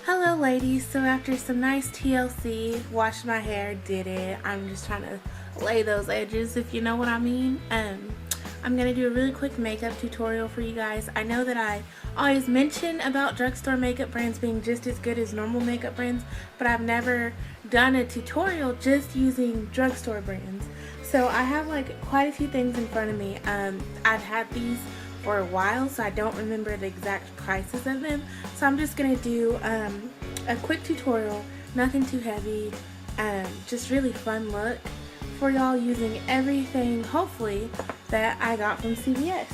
Hello ladies, so after some nice TLC, washed my hair, did it. I'm just trying to lay those edges, if you know what I mean. I'm going to do a really quick makeup tutorial for you guys. I know that I always mention about drugstore makeup brands being just as good as normal makeup brands, but I've never done a tutorial just using drugstore brands. So I have like quite a few things in front of me. I've had these for a while, so I don't remember the exact prices of them. So I'm just gonna do a quick tutorial, nothing too heavy, just really fun look for y'all using everything, hopefully, that I got from CVS.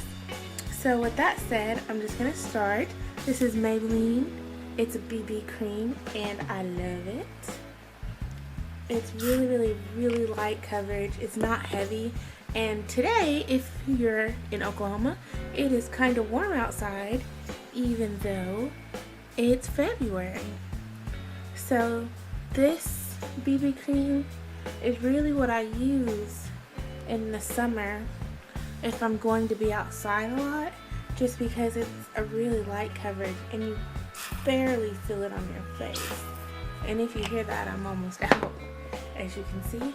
So with that said, I'm just gonna start. This is Maybelline. It's a BB cream, and I love it. It's really light coverage. It's not heavy. And today, if you're in Oklahoma, it is kind of warm outside, even though it's February. So this BB cream is really what I use in the summer if I'm going to be outside a lot, just because it's a really light coverage and you barely feel it on your face. And if you hear that, I'm almost out, as you can see.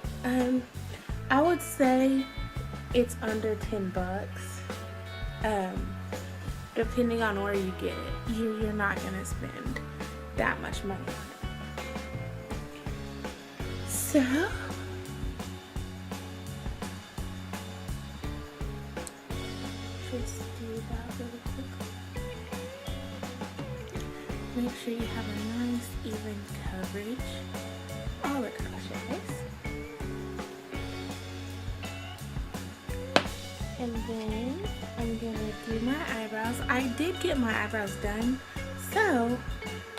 I would say it's under $10, depending on where you get it. You're not gonna spend that much money on it. So just do that really quickly. Make sure you have a nice even coverage all across your face. And then I'm gonna do my eyebrows. I did get my eyebrows done, so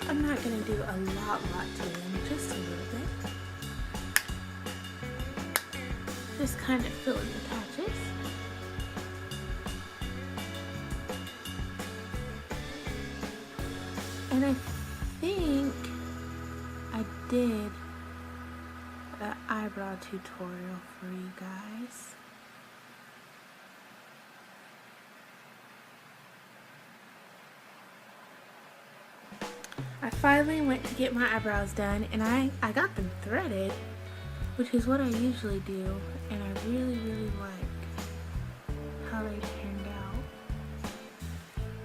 I'm not gonna do a lot to them, just a little bit. Just kind of fill in the patches. And I think I did an eyebrow tutorial for you guys. I finally went to get my eyebrows done, and I got them threaded, which is what I usually do, and I really like how they turned out.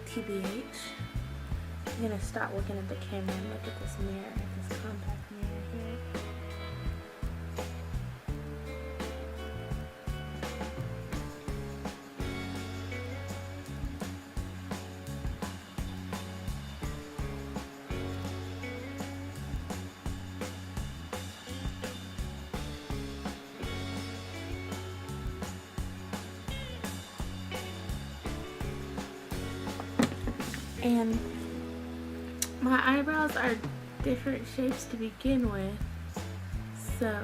TBH. I'm gonna stop looking at the camera and look at this mirror, this compact mirror here. And my eyebrows are different shapes to begin with, so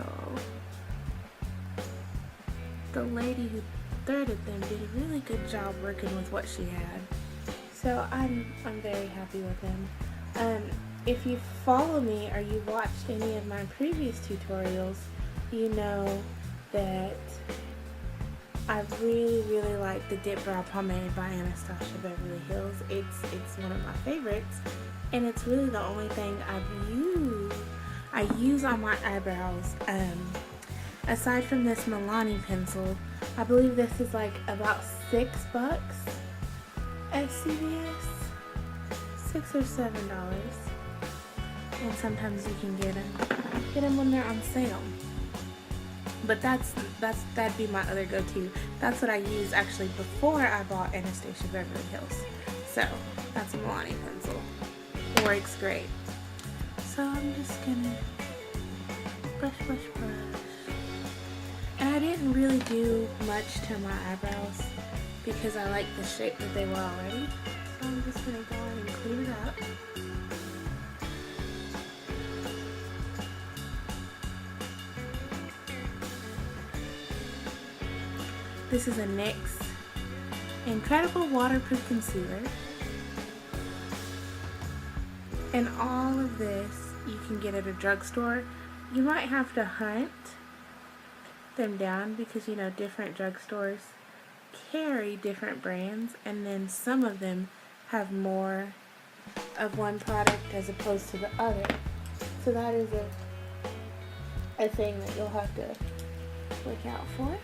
the lady who threaded them did a really good job working with what she had. So I'm very happy with them. If you follow me or you watched any of my previous tutorials, you know that I really like the Dip Brow Pomade by Anastasia Beverly Hills. It's one of my favorites, and it's really the only thing I use on my eyebrows. Aside from this Milani pencil, I believe this is like about $6 at CVS, $6 or $7, and sometimes you can get them when they're on sale. But that'd be my other go-to. That's what I used actually before I bought Anastasia Beverly Hills. So that's a Milani pencil. Works great. So I'm just gonna brush. And I didn't really do much to my eyebrows because I like the shape that they were already. So I'm just gonna go in and clean it up. This is a NYX Incredible Waterproof Concealer. And all of this you can get at a drugstore. You might have to hunt them down because, you know, different drugstores carry different brands, and then some of them have more of one product as opposed to the other. So that is a thing that you'll have to look out for.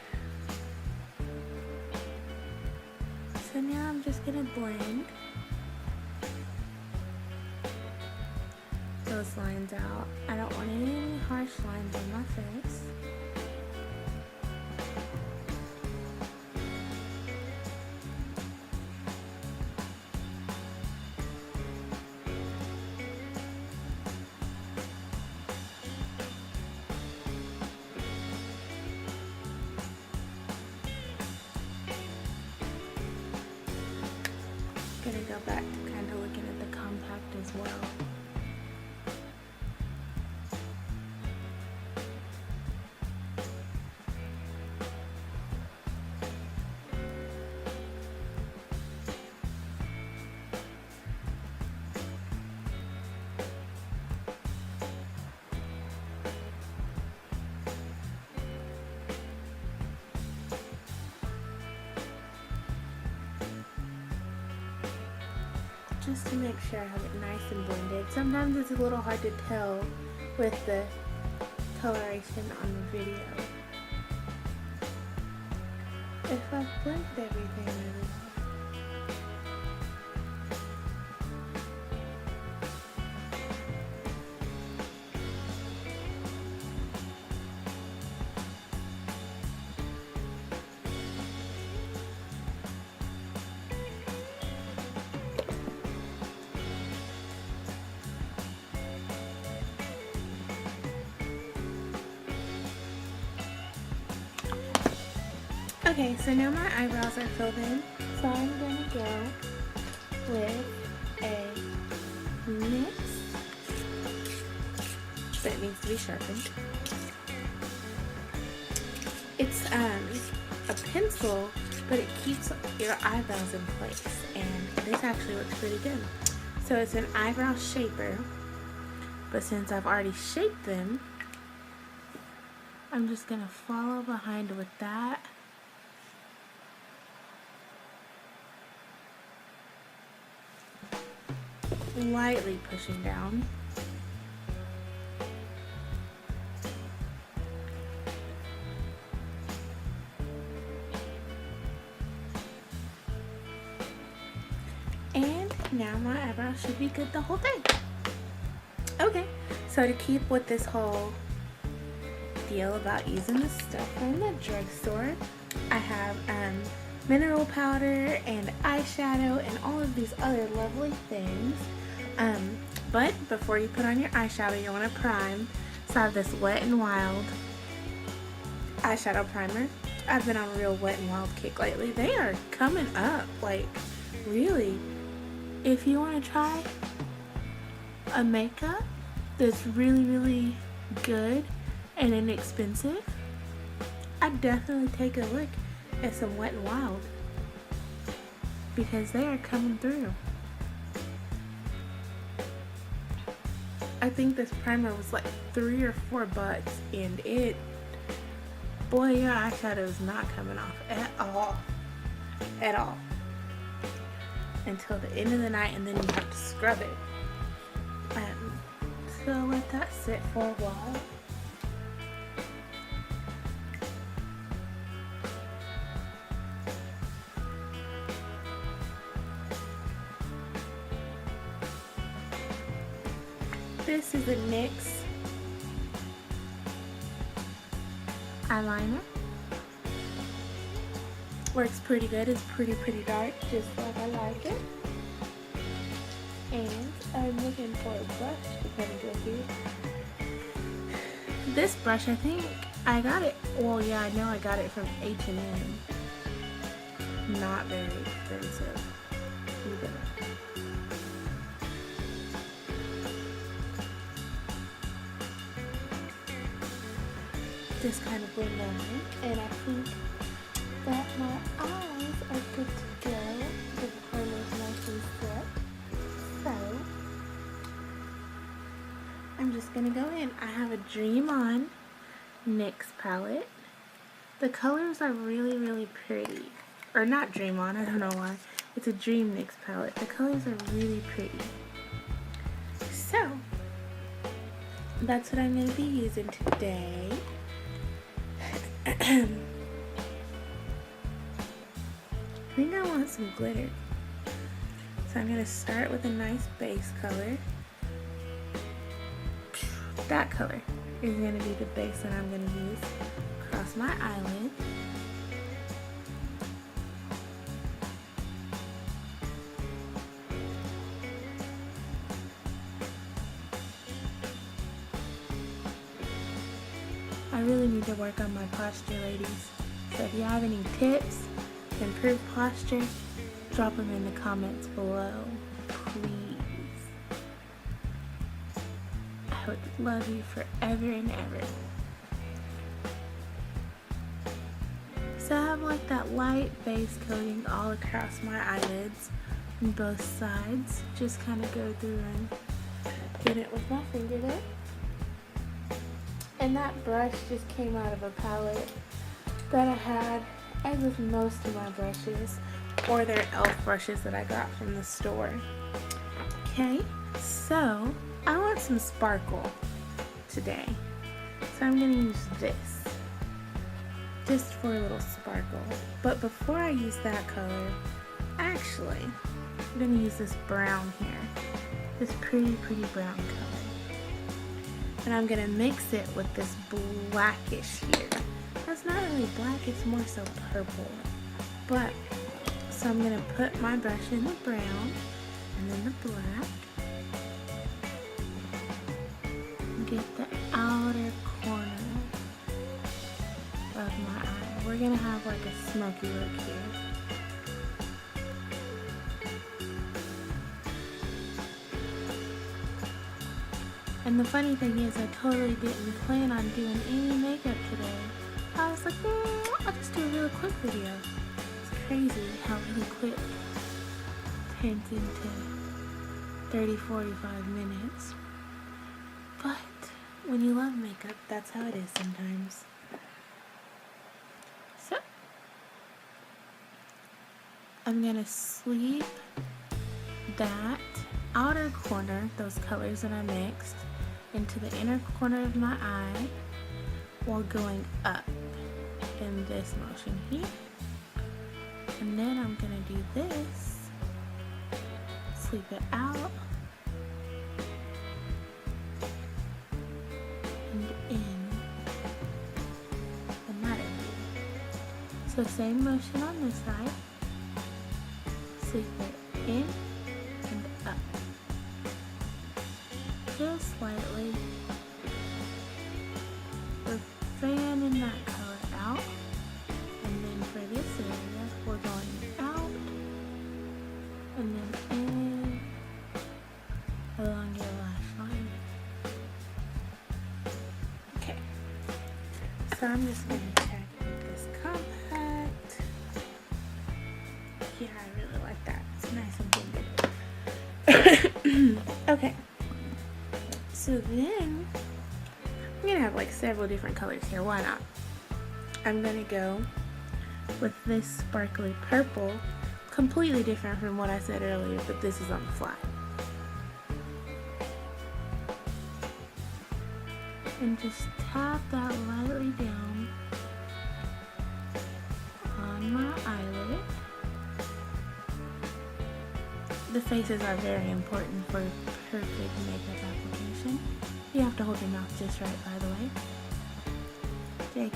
So now I'm just gonna blend those lines out. I don't want any harsh lines on my face. Gonna go back to kind of looking at the compact as well. Just to make sure I have it nice and blended. Sometimes it's a little hard to tell with the coloration on the video. If I've blended everything really well. Okay, so now my eyebrows are filled in, so I'm going to go with a NYX that needs to be sharpened. It's a pencil, but it keeps your eyebrows in place, and this actually looks pretty good. So it's an eyebrow shaper, but since I've already shaped them, I'm just going to follow behind with that. Lightly pushing down. And now my eyebrows should be good the whole day. Okay, so to keep with this whole deal about using the stuff from the drugstore, I have mineral powder and eyeshadow and all of these other lovely things. But before you put on your eyeshadow, you want to prime. So I have this Wet n Wild eyeshadow primer. I've been on a real Wet n Wild kick lately. They are coming up, like, really. If you want to try a makeup that's really, really good and inexpensive, I'd definitely take a look at some Wet n Wild, because they are coming through. I think this primer was like $3 or $4, and it, boy, your eyeshadow is not coming off at all until the end of the night, and then you have to scrub it. So let that sit for a while. This is a NYX eyeliner. Works pretty good. It's pretty dark, just like I like it. And I'm looking for a brush to kind of go here. This brush, I think I got it. Well, yeah, I know I got it from H&M. Not very expensive either. Just kind of blend on, and I think that my eyes are good to go. The primer's nice and set. So I'm just gonna go in. I have a Dream On NYX palette. The colors are really pretty. Or not Dream On, I don't know why. It's a Dream NYX palette. The colors are really pretty. that's what I'm going to be using today. I think I want some glitter. So I'm going to start with a nice base color. That color is going to be the base that I'm going to use across my eyelid. I really need to work on my posture, ladies. So if you have any tips to improve posture, drop them in the comments below, please. I would love you forever and ever. So I have like that light base coating all across my eyelids on both sides. Just kind of go through and get it with my finger there. And that brush just came out of a palette that I had, as with most of my brushes, or they're e.l.f. brushes that I got from the store. Okay, so I want some sparkle today. So I'm going to use this, just for a little sparkle. But before I use that color, actually, I'm going to use this brown here. This pretty brown color. And I'm gonna mix it with this blackish here. That's not really black, it's more so purple. But, so I'm gonna put my brush in the brown and then the black. And get the outer corner of my eye. We're gonna have like a smoky look here. And the funny thing is, I totally didn't plan on doing any makeup today. I was like, I'll just do a really quick video. It's crazy how really quick turns into 30-45 minutes. But when you love makeup, that's how it is sometimes. So, I'm gonna sweep that outer corner, those colors that I mixed, into the inner corner of my eye while going up in this motion here. And then I'm gonna do this, sweep it out and in the matter here. So same motion on this side, sweep it in and up. Just slightly. We're fanning that color out, and then for this area we're going out and then in along your lash line. Okay, so I'm just going to check this compact. Yeah, I really like that. It's nice and blended. Okay. So then, I'm going to have like several different colors here, why not? I'm going to go with this sparkly purple, completely different from what I said earlier, but this is on the fly. And just tap that lightly down on my eyelid. The faces are very important for perfect makeup application. You have to hold your mouth just right, by the way. JK.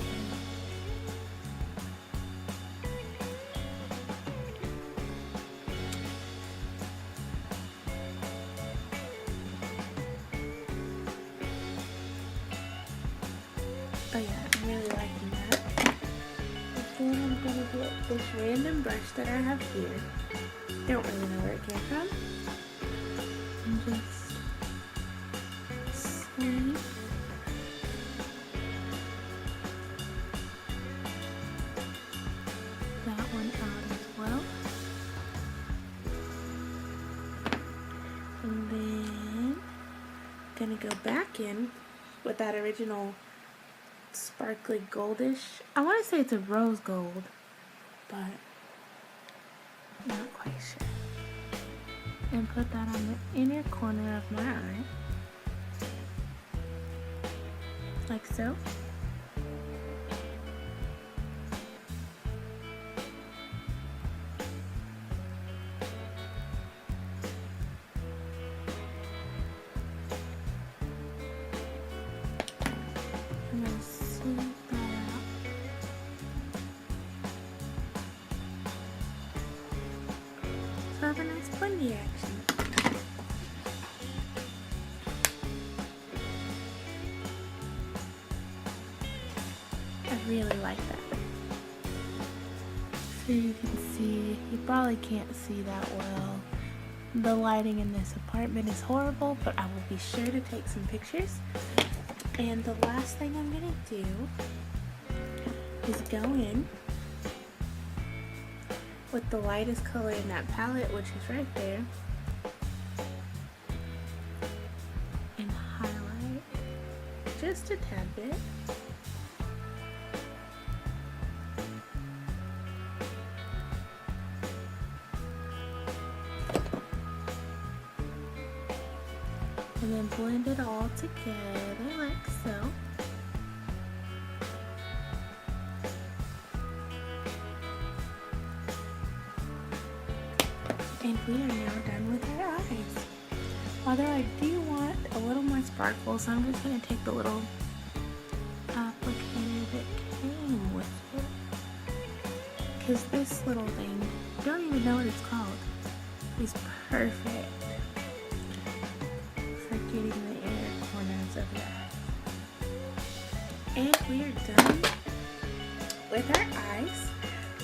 Oh yeah, I'm really liking that. Then I'm gonna get this random brush that I have here. Don't really know where it came from. And just sweep that one out as well. And then gonna go back in with that original sparkly goldish. I want to say it's a rose gold, but not quite sure. And put that on the inner corner of my eye. like so. I'm going to smooth that out. So I have a nice blending action. I really like that. So you can see, you probably can't see that well. The lighting in this apartment is horrible, but I will be sure to take some pictures. And the last thing I'm gonna do is go in with the lightest color in that palette, which is right there, and highlight just a tad bit. And then blend it all together like so. And we are now done with our eyes. Although I do want a little more sparkle, so I'm just going to take the little applicator that came with it. Because this little thing, I don't even know what it's called, is perfect for getting the inner corners of your eye. And we are done with our eyes.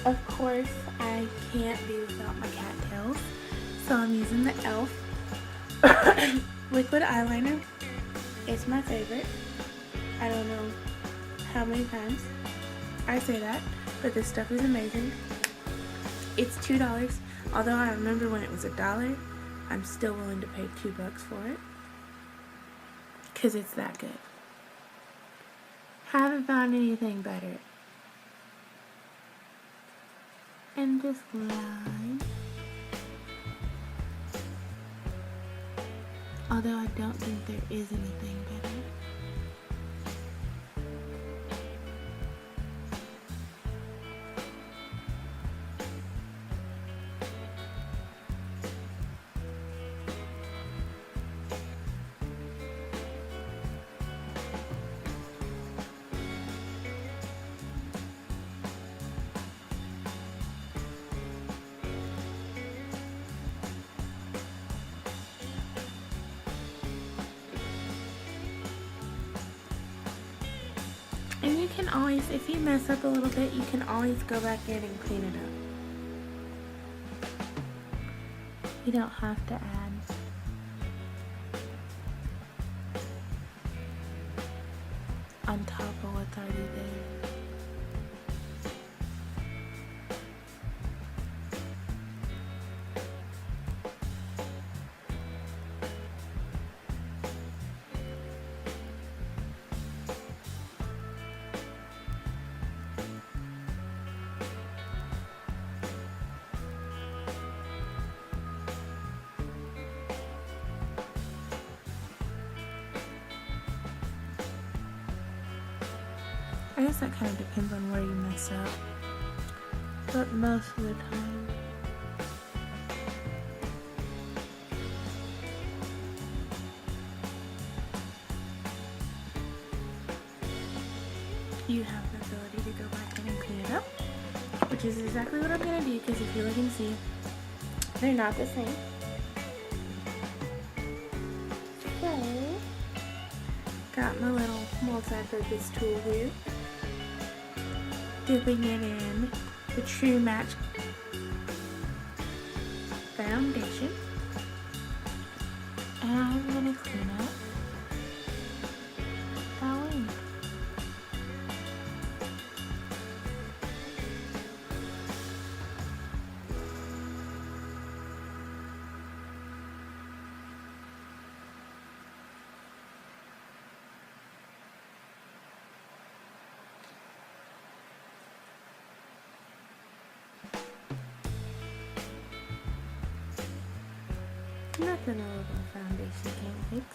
Of course, I can't be without my cattails, so I'm using the e.l.f. liquid eyeliner. It's my favorite. I don't know how many times I say that, but this stuff is amazing. It's $2. Although I remember when it was $1, I'm still willing to pay $2 for it because it's that good. Haven't found anything better. And just line. Although I don't think there is anything better. And you can always, if you mess up a little bit, you can always go back in and clean it up. You don't have to add on top of what's already there. I guess that kind of depends on where you mess up, but most of the time you have the ability to go back in and clean it up, which is exactly what I'm going to do, because if you look and see, they're not the same. So, got my little multi-purpose tool here, dipping it in the True Match foundation, and I'm going to clean up that wing. Nothing a little foundation can't fix.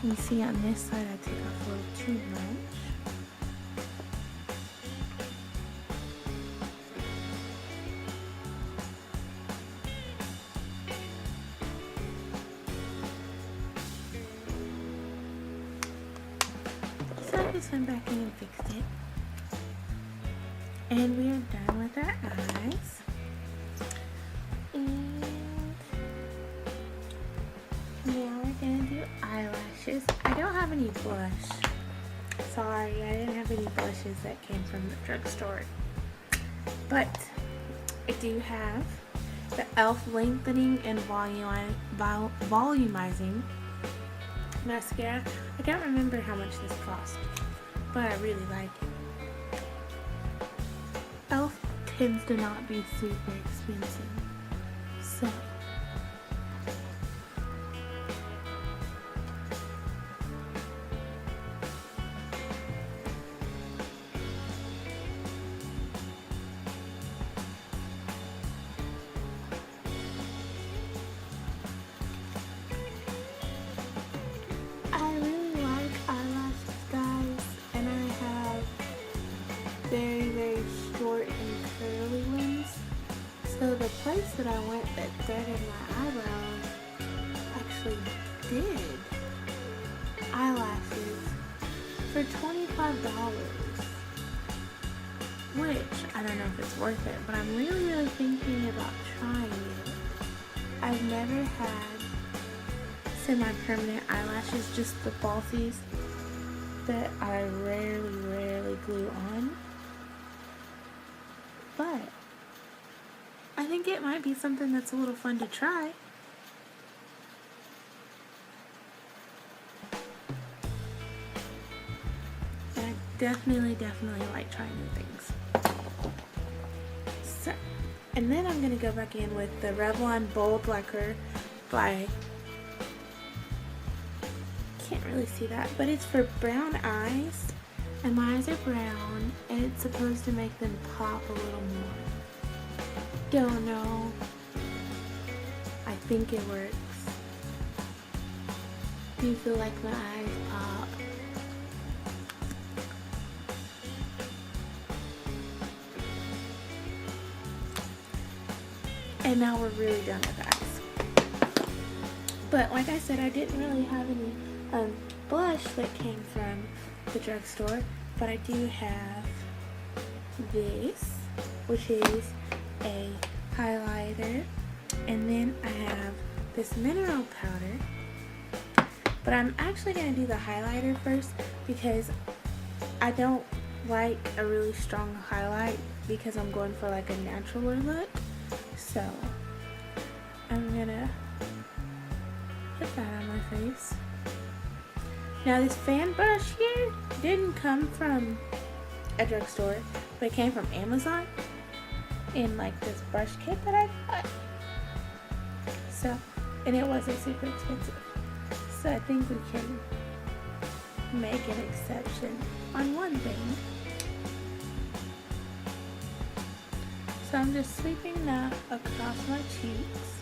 You see on this side I took off a little too much. So I just went back in and fixed it. And we are done with our eyes. And now we're gonna do eyelashes. I don't have any blush. Sorry, I didn't have any blushes that came from the drugstore. But I do have the e.l.f. Lengthening and Volumizing Mascara. I don't remember how much this cost, but I really like it. e.l.f. tends to not be super expensive, so I really like eyelashes, guys, and I have very, very short and curly ones. So the place that I went that threaded my eyebrows actually did eyelashes for $25, which I don't know if it's worth it, but I'm really, really thinking about trying it. I've never had semi-permanent eyelashes, just the falsies that I rarely glue on. But I think it might be something that's a little fun to try. And I definitely like trying new things. So, and then I'm going to go back in with the Revlon Bold Lacquer by, can't really see that, but it's for brown eyes. And my eyes are brown, and it's supposed to make them pop a little more. Don't know. I think it works. Do you feel like my eyes pop? And now we're really done with eyes. But like I said, I didn't really have any blush that came from the drugstore, but I do have this, which is a highlighter, and then I have this mineral powder. But I'm actually going to do the highlighter first because I don't like a really strong highlight because I'm going for like a natural look. So I'm going to put that on my face. Now this fan brush here didn't come from a drugstore, but it came from Amazon in like this brush kit that I got. So, and it wasn't super expensive. So I think we can make an exception on one thing. So I'm just sweeping that across my cheeks.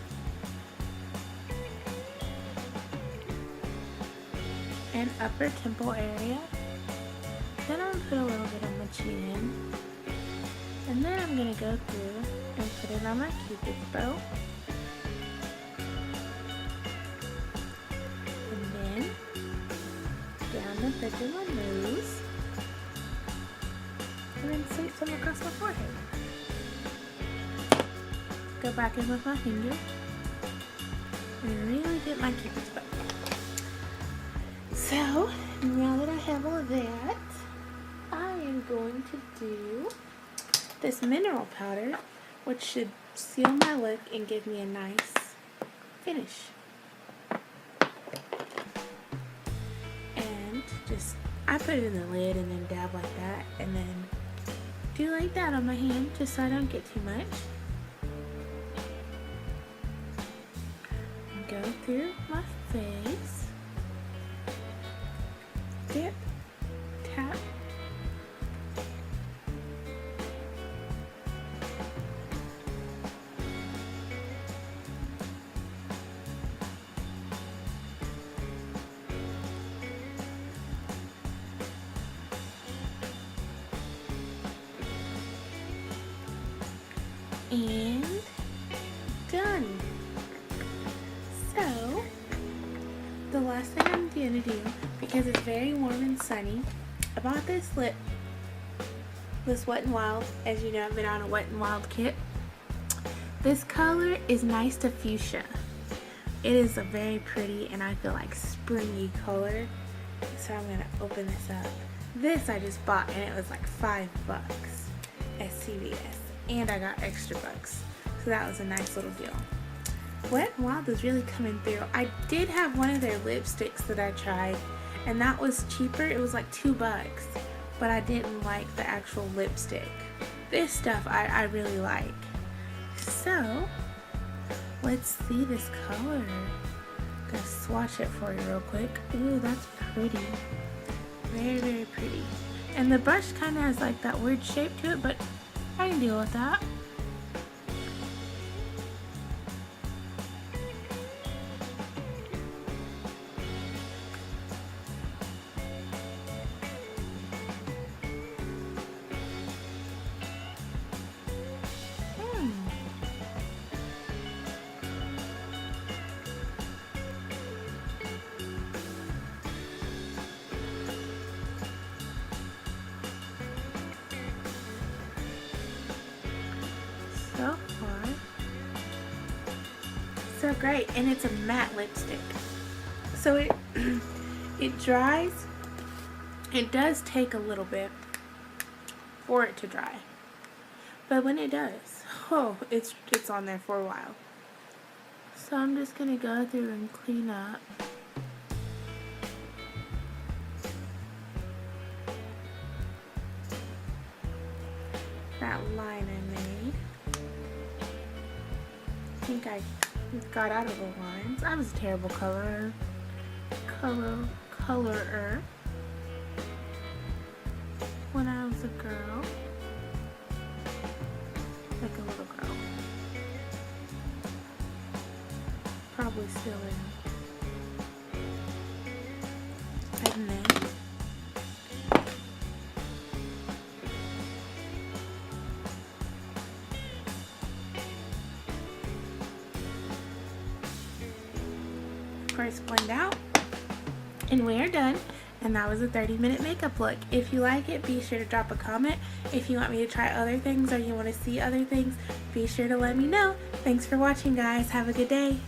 And upper temple area. Then I'm gonna put a little bit on my chin. And then I'm gonna go through and put it on my Cupid's bow. And then down the bridge of my nose. And then sweep some across my forehead. Go back in with my finger. And really get my Cupid's bow. So, now that I have all of that, I am going to do this mineral powder, which should seal my look and give me a nice finish. And just, I put it in the lid and then dab like that, and then do like that on my hand, just so I don't get too much. And go through my face. Dip, tap, And done. So the last thing I'm gonna do, because it's very warm and sunny, I bought this Wet n Wild. As you know, I've been on a Wet n Wild kit. This color is nice to fuchsia. It is a very pretty and I feel like springy color. So I'm gonna open this up. This I just bought and it was like $5 at CVS, and I got extra bucks, so that was a nice little deal. Wet n Wild is really coming through. I did have one of their lipsticks that I tried, and that was cheaper. It was like $2, but I didn't like the actual lipstick. This stuff I really like. So let's see this color. I'm gonna swatch it for you real quick. Ooh, that's pretty. Very, very pretty. And the brush kind of has like that weird shape to it, but I can deal with that. So far, so great. And it's a matte lipstick, so it dries. It does take a little bit for it to dry, but when it does, oh, it's on there for a while. So I'm just gonna go through and clean up. That line I made. I think I got out of the lines. I was a terrible colorer. When I was a girl. Like a little girl. Probably still am. And then first blend out, and we are done. And that was a 30-minute makeup look. If you like it, be sure to drop a comment. If you want me to try other things or you want to see other things, be sure to let me know. Thanks for watching, guys. Have a good day.